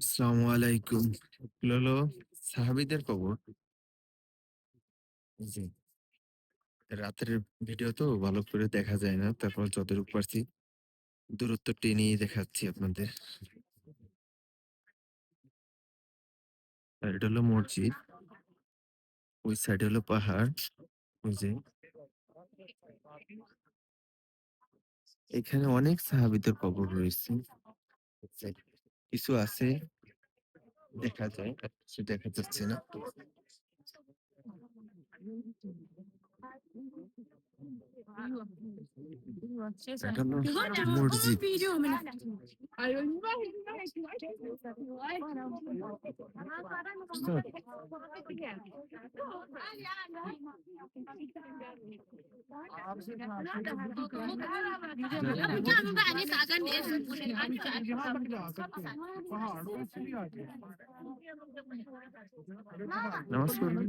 আসসালামু আলাইকুম। এগুলো হলো সাহাবীদের কবর। জি। রাতের ভিডিও তো ভালো করে দেখা যায় না। তারপর যতটুকু পারছি দূরত্ব টেনেই দেখাচ্ছি আপনাদের। আর এটা হলো মসজিদ। ওই সাইডে হলো পাহাড়। ওই যে এখানে অনেক সাহাবীদের কবর রয়েছে। কিছু আছে দেখা যায়, আর কিছু দেখা যাচ্ছে না। এটা হলো মসজিদ। বুঝতে নামাজ পড়বেন?